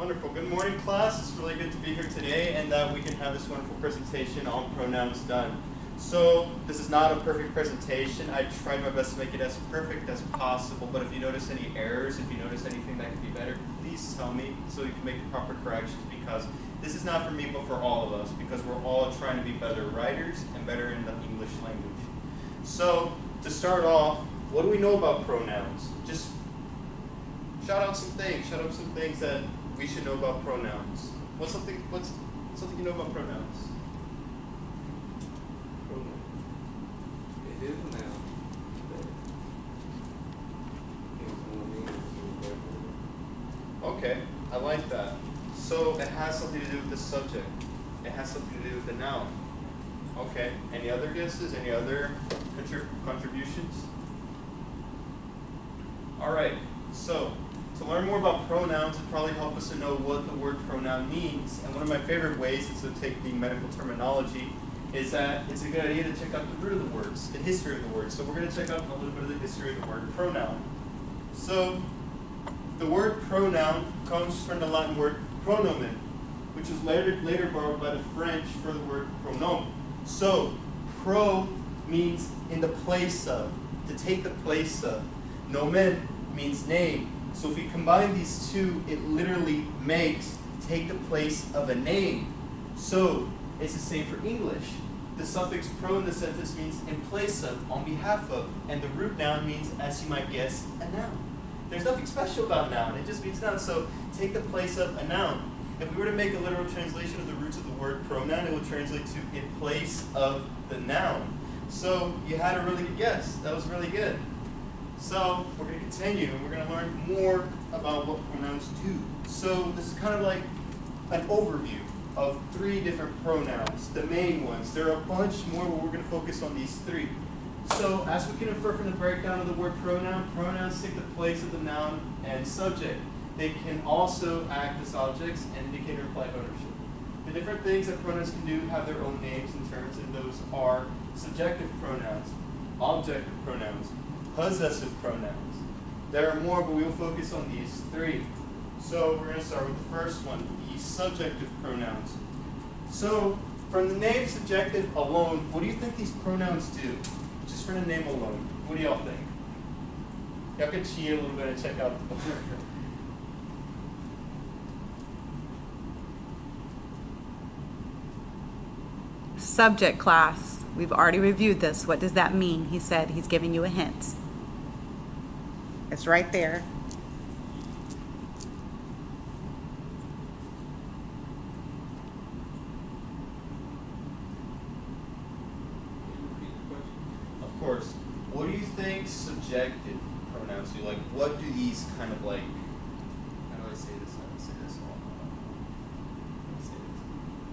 Wonderful. Good morning, class. It's really good to be here today and that we can have this wonderful presentation on pronouns done. So this is not a perfect presentation. I tried my best to make it as perfect as possible, but if you notice any errors, if you notice anything that could be better, please tell me so we can make the proper corrections, because this is not for me but for all of us, because we're all trying to be better writers and better in the English language. So to start off, what do we know about pronouns? Just shout out some things that we should know about pronouns. What's something you know about pronouns? It is a noun. Okay, I like that. So it has something to do with the subject. It has something to do with the noun. Okay, any other guesses? Any other contributions? All right, so to learn more about pronouns, it probably help us to know what the word pronoun means. And one of my favorite ways is to take the medical terminology is that it's a good idea to check out the root of the words, the history of the word. So we're going to check out a little bit of the history of the word pronoun. So the word pronoun comes from the Latin word pronomen, which was later borrowed by the French for the word pronom. So pro means in the place of, to take the place of. Nomen means name. So if we combine these two, it literally makes take the place of a name. So it's the same for English. The suffix pro in the sentence means in place of, on behalf of, and the root noun means, as you might guess, a noun. There's nothing special about noun, it just means noun. So take the place of a noun. If we were to make a literal translation of the roots of the word pronoun, it would translate to in place of the noun. So you had a really good guess. That was really good. So we're going to continue and we're going to learn more about what pronouns do. So this is kind of like an overview of 3 different pronouns, the main ones. There are a bunch more, but we're going to focus on these 3. So as we can infer from the breakdown of the word pronoun, pronouns take the place of the noun and subject. They can also act as objects and indicate or imply ownership. The different things that pronouns can do have their own names and terms, and those are subjective pronouns, objective pronouns, possessive pronouns. There are more, but we will focus on these 3. So we're going to start with the first one, the subjective pronouns. So from the name subjective alone, what do you think these pronouns do? Just from the name alone, what do y'all think? Y'all can cheat a little bit and check out the book. Subject class. We've already reviewed this. What does that mean? He said he's giving you a hint. It's right there. Of course. What do you think subjective pronouns do? Like, what do these kind of like, how do I say this? How do I say this? How do I say this?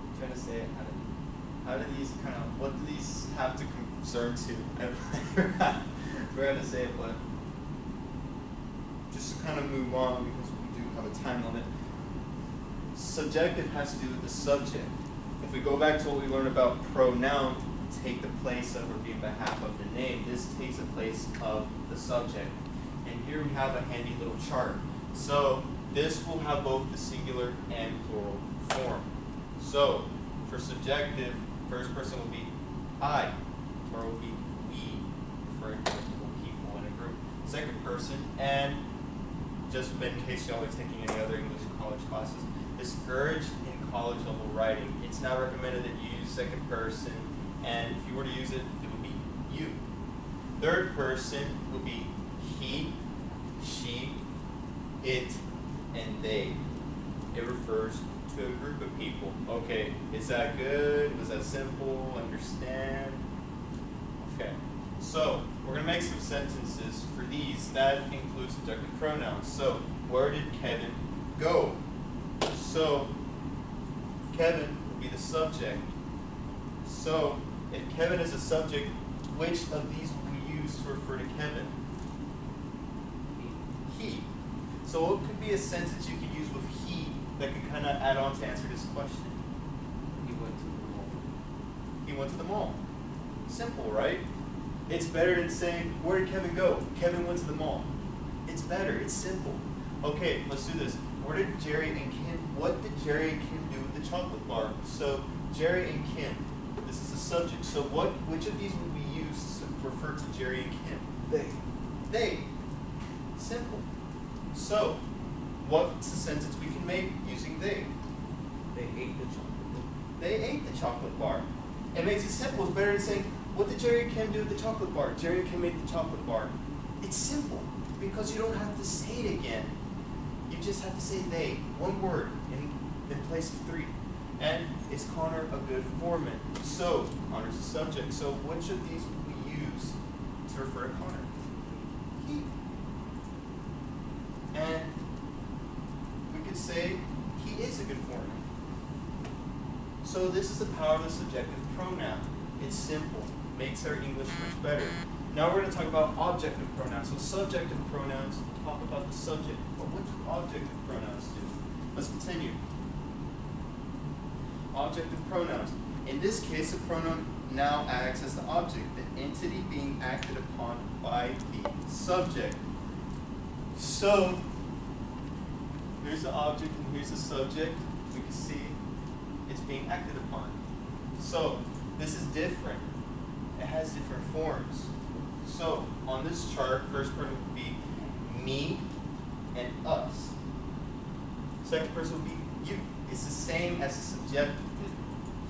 I'm trying to say it. How do these kind of, what do these have to concern to? I forgot to say it, but just to kind of move on because we do have a time limit. Subjective has to do with the subject. If we go back to what we learned about pronoun, take the place of or be in behalf of the name, this takes the place of the subject. And here we have a handy little chart. So this will have both the singular and plural form. So for subjective, first person will be I, plural will be we, referring to multiple people in a group. Second person, and just in case y'all are taking any other English college classes, discouraged in college level writing. It's not recommended that you use second person, and if you were to use it, it would be you. Third person would be he, she, it, and they. It refers to a group of people. Okay, is that good? Was that simple? Understand? Okay, so we're going to make some sentences for these. That includes subjective pronouns. So, where did Kevin go? So, Kevin would be the subject. So, if Kevin is a subject, which of these will we use to refer to Kevin? He. So, what could be a sentence you could use with he that can kind of add on to answer this question? He went to the mall. He went to the mall. Simple, right? It's better than saying, where did Kevin go? Kevin went to the mall. It's better. It's simple. Okay, let's do this. what did Jerry and Kim do with the chocolate bar? So Jerry and Kim, this is the subject. So which of these would we use to refer to Jerry and Kim? They. Simple. So what's the sentence we can make using they? They ate the chocolate. They ate the chocolate bar. It makes it simple. It's better than saying, what did Jerry and Kim do with the chocolate bar? Jerry and Kim ate the chocolate bar. It's simple because you don't have to say it again. You just have to say they, one word in place of three. And is Connor a good foreman? So, Connor's the subject. So which of these would we use to refer to Connor? He. And we could say he is a good foreman. So this is the power of the subjective pronoun. It's simple, makes our English much better. Now we're going to talk about objective pronouns. So subjective pronouns talk about the subject. But what do objective pronouns do? Let's continue. Objective pronouns. In this case, the pronoun now acts as the object, the entity being acted upon by the subject. So here's the object and here's the subject. We can see it's being acted upon. So this is different. It has different forms. So on this chart, first person would be me and us. Second person would be you. It's the same as the subjective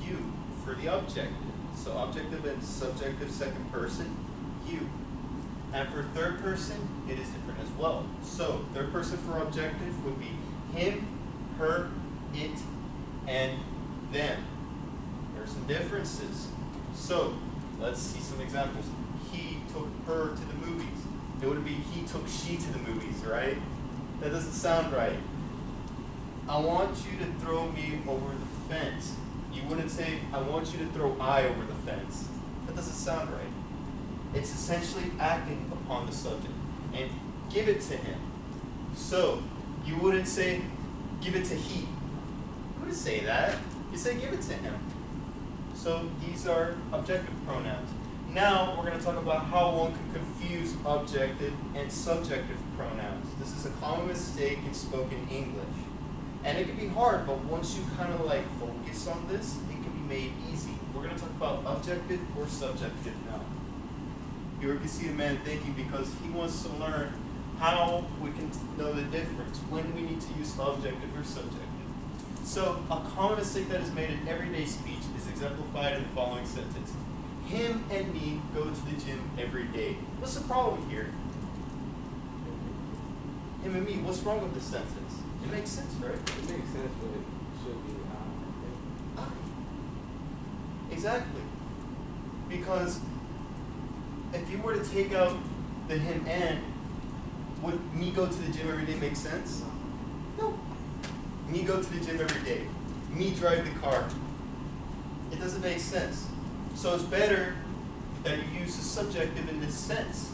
you for the objective. So objective and subjective second person, you. And for third person, it is different as well. So third person for objective would be him, her, it, and them. There are some differences. So let's see some examples. He took her to the movies. It would be he took she to the movies, right? That doesn't sound right. I want you to throw me over the fence. You wouldn't say, I want you to throw I over the fence. That doesn't sound right. It's essentially acting upon the subject and give it to him. So you wouldn't say, give it to he. You wouldn't say that. You say, give it to him. So these are objective pronouns. Now we're going to talk about how one can confuse objective and subjective pronouns. This is a common mistake in spoken English. And it can be hard, but once you kind of like focus on this, it can be made easy. We're going to talk about objective or subjective now. Here we can see a man thinking because he wants to learn how we can know the difference, when we need to use objective or subjective. So a common mistake that is made in everyday speech is exemplified in the following sentence. Him and me go to the gym every day. What's the problem here? Him and me, what's wrong with this sentence? It makes sense, right? It makes sense, but it should be I. Exactly. Because if you were to take out the him and, would me go to the gym every day make sense? No. Me go to the gym every day. Me drive the car. It doesn't make sense. So it's better that you use the subjective in this sense.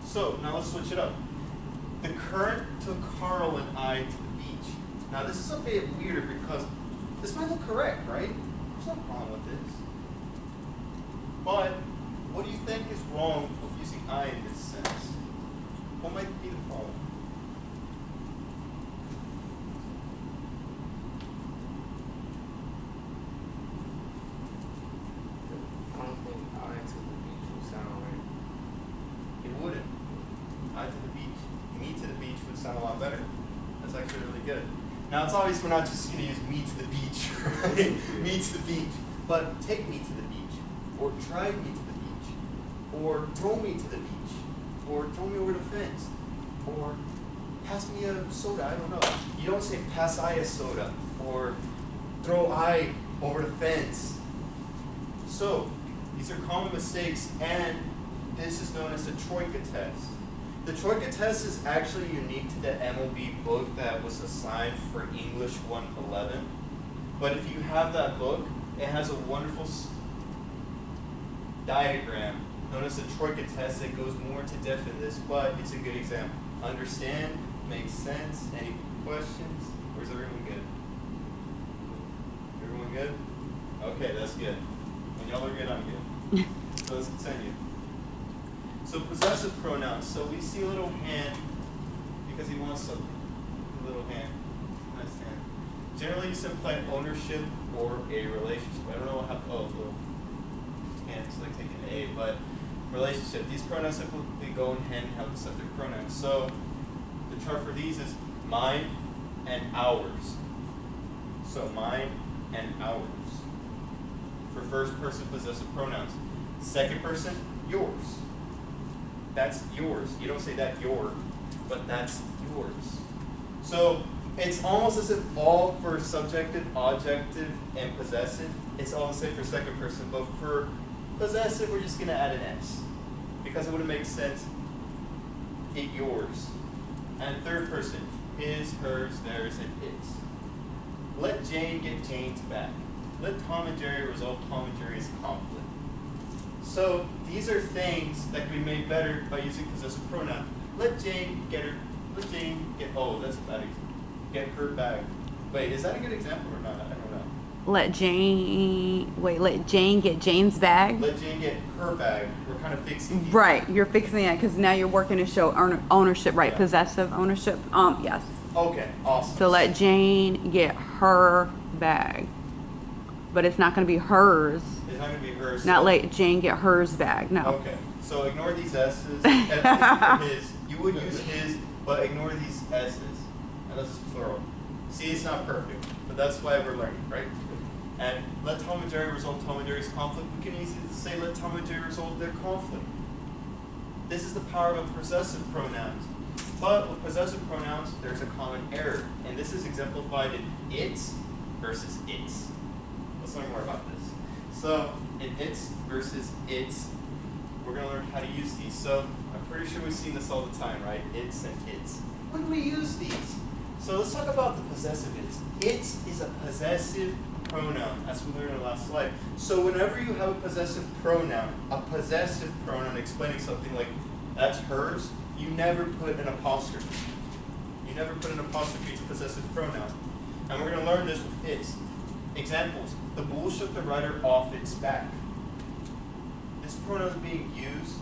So now let's switch it up. The current took Carl and I to the beach. Now this is a bit weirder because this might look correct, right? There's no problem with this. But what do you think is wrong with using I in this sense? What might be the problem? I don't think I to the beach would sound right. It wouldn't. I to the beach. Me to the beach would sound a lot better. That's actually really good. Now it's obvious we're not just going to use me to the beach, right? Me to the beach. But take me to the beach. Or drive me to the beach. Or throw me to the beach. Or throw me over the fence. Or pass me a soda, I don't know. You don't say pass I a soda. Or throw I over the fence. So, these are common mistakes, and this is known as the Troika test. The Troika test is actually unique to the MLB book that was assigned for English 111. But if you have that book, it has a wonderful diagram known as the Troika test that goes more into depth in this, but it's a good example. Understand, makes sense. Any questions? Or is everyone good? Everyone good? Okay, that's good. When y'all are good, I'm good. So let's continue. So possessive pronouns. So we see a little hand because he wants something. A little hand. generally used to imply ownership or a relationship. I don't know how, oh, little hands like taking A, but relationship. These pronouns typically go in hand in hand with subject pronouns. So the chart for these is mine and ours. So mine and ours. For first person possessive pronouns. Second person, yours. That's yours. You don't say that your, but that's yours. So it's almost as if all for subjective, objective, and possessive, it's all the same for second person, but for possessive, we're just going to add an S because it wouldn't make sense. It yours. And third person, his, hers, theirs, and its. Let Jane get Jane's back. Let Tom and Jerry resolve Tom and Jerry's conflict. So these are things that can be made better by using possessive pronoun. Let Jane get, oh, that's a bad example. Get her bag. Wait, is that a good example or not? I don't know. Let Jane get Jane's bag. Let Jane get her bag. We're kind of fixing these. Right, you're fixing it because now you're working to show ownership, right? Yeah. Possessive ownership. Yes. Okay, awesome. So let Jane get her bag, but it's not going to be hers. It's not going to be hers. Not so, let Jane get hers bag. No. Okay, so ignore these S's. And I think for his, you would use his, but ignore these S's. And this is plural. See, it's not perfect, but that's why we're learning, right? And let Tom and Jerry resolve Tom and Jerry's conflict. We can easily say let Tom and Jerry resolve their conflict. This is the power of possessive pronouns. But with possessive pronouns, there's a common error. And this is exemplified in its versus its. Let's learn more about this. So in its versus its, we're going to learn how to use these. So I'm pretty sure we've seen this all the time, right? Its and its. When do we use these? So let's talk about the possessive its. Its is a possessive pronoun, as we learned in the last slide. So whenever you have a possessive pronoun explaining something like that's hers, you never put an apostrophe. You never put an apostrophe to possessive pronoun. And we're going to learn this with its. Examples. The bull shook the rider off its back. This pronoun is being used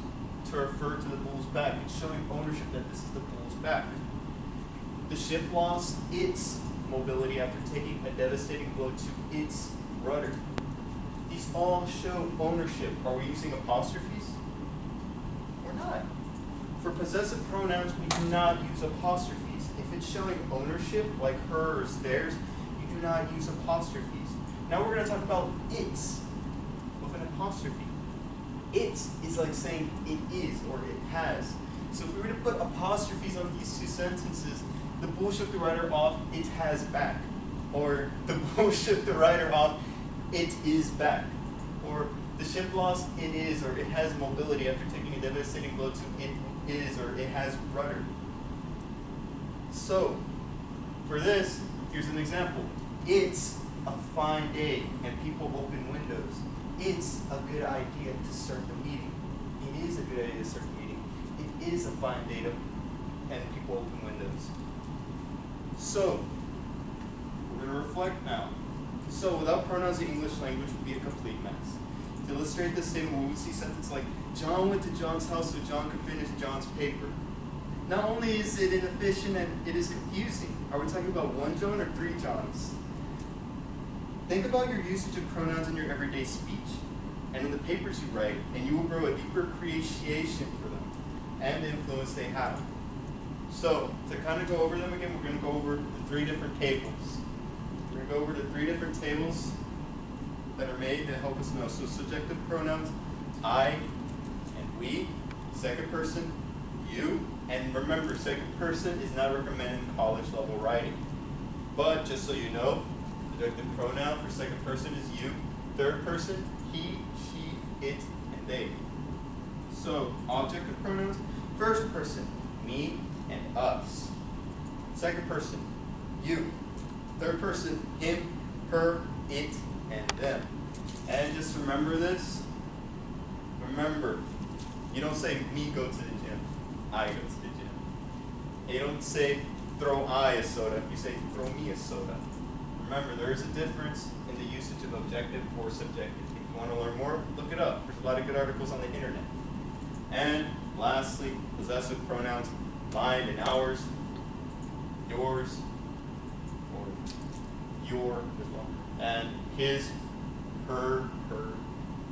to refer to the bull's back. It's showing ownership that this is the bull's back. The ship lost its mobility after taking a devastating blow to its rudder. These all show ownership. Are we using apostrophes? We're not. For possessive pronouns, we do not use apostrophes. If it's showing ownership, like hers, theirs, you do not use apostrophes. Now we're going to talk about its with an apostrophe. Its is like saying it is or it has. So if we were to put apostrophes on these two sentences, the bull shook the rider off, it has back. Or the bull shook the rider off, it is back. Or the ship lost, it is, or it has mobility after taking a devastating blow to it is, or it has rudder. So, for this, here's an example. It's a fine day and people open windows. It's a good idea to start the meeting. It is a good idea to start the meeting. It is a fine day and people open windows. So, we're going to reflect now. So, without pronouns, the English language would be a complete mess. To illustrate this statement, we would see sentences like, John went to John's house so John could finish John's paper. Not only is it inefficient and it is confusing, are we talking about one John or three Johns? Think about your usage of pronouns in your everyday speech and in the papers you write, and you will grow a deeper appreciation for them and the influence they have. So, to kind of go over them again, we're going to go over the three different tables. We're going to go over the three different tables that are made that help us know. So, subjective pronouns, I and we, second person, you, and remember, second person is not recommended in college level writing. But, just so you know, subjective pronoun for second person is you, third person, he, she, it, and they. So, objective pronouns, first person, me and us. Second person, you. Third person, him, her, it, and them. And just remember this. Remember, you don't say me go to the gym, I go to the gym. You don't say throw I a soda, you say throw me a soda. Remember, there is a difference in the usage of objective or subjective. If you want to learn more, look it up. There's a lot of good articles on the internet. And lastly, possessive pronouns, mine and ours, yours, or and his, her,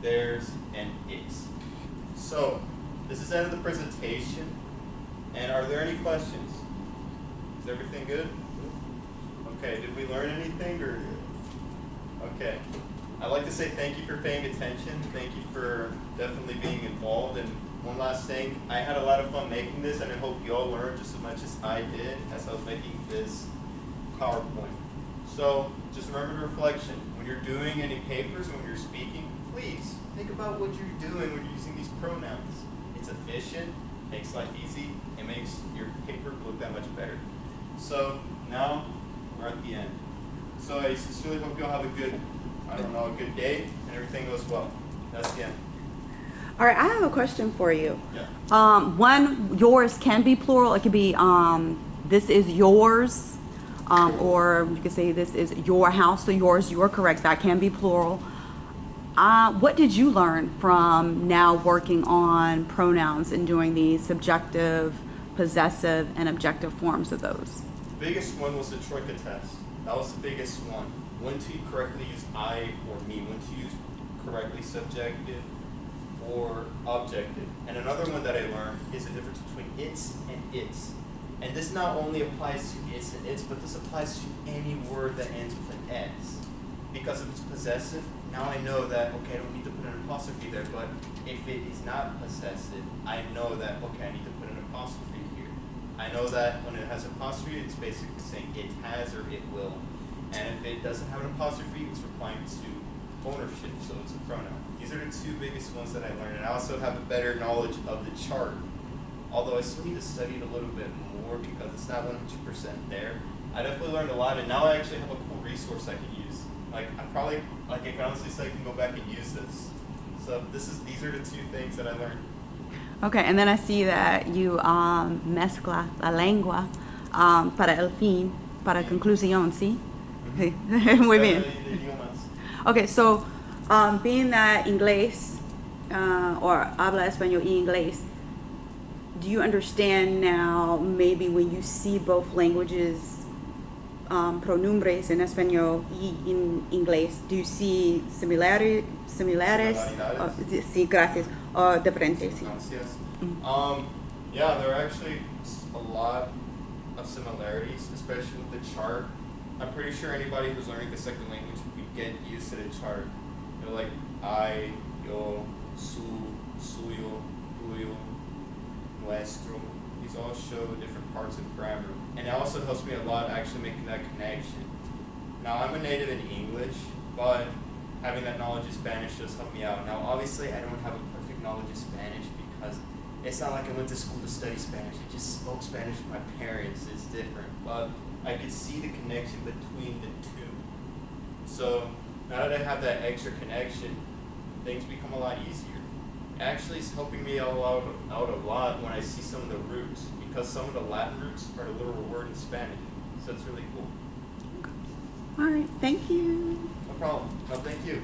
theirs, and its. So, this is the end of the presentation, and are there any questions? Is everything good? Okay, did we learn anything, or? Okay. I'd like to say thank you for paying attention. Thank you for definitely being involved. And one last thing, I had a lot of fun making this, and I hope you all learned just as much as I did as I was making this PowerPoint. So just remember the reflection. When you're doing any papers, when you're speaking, please think about what you're doing when you're using these pronouns. It's efficient, makes life easy, it makes your paper look that much better. So now we're at the end. So I sincerely hope you all have a good good day, and everything goes well. That's the end. All right, I have a question for you. Yeah. One, yours can be plural. It could be this is yours, or you could say this is your house. So yours, you are correct. That can be plural. What did you learn from now working on pronouns and doing the subjective, possessive, and objective forms of those? The biggest one was the troika test. That was the biggest one. When to correctly use I or me, when to use correctly subjective or objective. And another one that I learned is the difference between its and its. And this not only applies to its and its, but this applies to any word that ends with an S. Because if it's possessive, now I know that, okay, I don't need to put an apostrophe there, but if it is not possessive, I know that, okay, I need to put an apostrophe here. I know that when it has apostrophe, it's basically saying it has or it will. And if it doesn't have an apostrophe, it's replying to ownership, so it's a pronoun. These are the two biggest ones that I learned, and I also have a better knowledge of the chart. Although I still need to study it a little bit more because it's not 100% there. I definitely learned a lot, and now I actually have a cool resource I can use. I can honestly say I can go back and use this. So these are the two things that I learned. Okay, and then I see that you mezcla la lengua para el fin, para conclusión, ¿sí? Muy bien. Okay, so being that inglés or habla español y inglés, do you understand now maybe when you see both languages, pronombres en español y in inglés, do you see similares? Sí, gracias. O diferentes. Yes. Yeah, there are actually a lot of similarities, especially with the chart. I'm pretty sure anybody who's learning the second language would get used to the chart. You know, like I, yo, su, suyo, tuyo, nuestro. These all show different parts of grammar. And it also helps me a lot actually making that connection. Now, I'm a native in English, but having that knowledge of Spanish does help me out. Now, obviously, I don't have a perfect knowledge of Spanish because it's not like I went to school to study Spanish. I just spoke Spanish with my parents. It's different. But I could see the connection between the two. So now that I have that extra connection, things become a lot easier. Actually, it's helping me out a lot when I see some of the roots, because some of the Latin roots are the literal word in Spanish. So it's really cool. All right, thank you. No problem. No, thank you.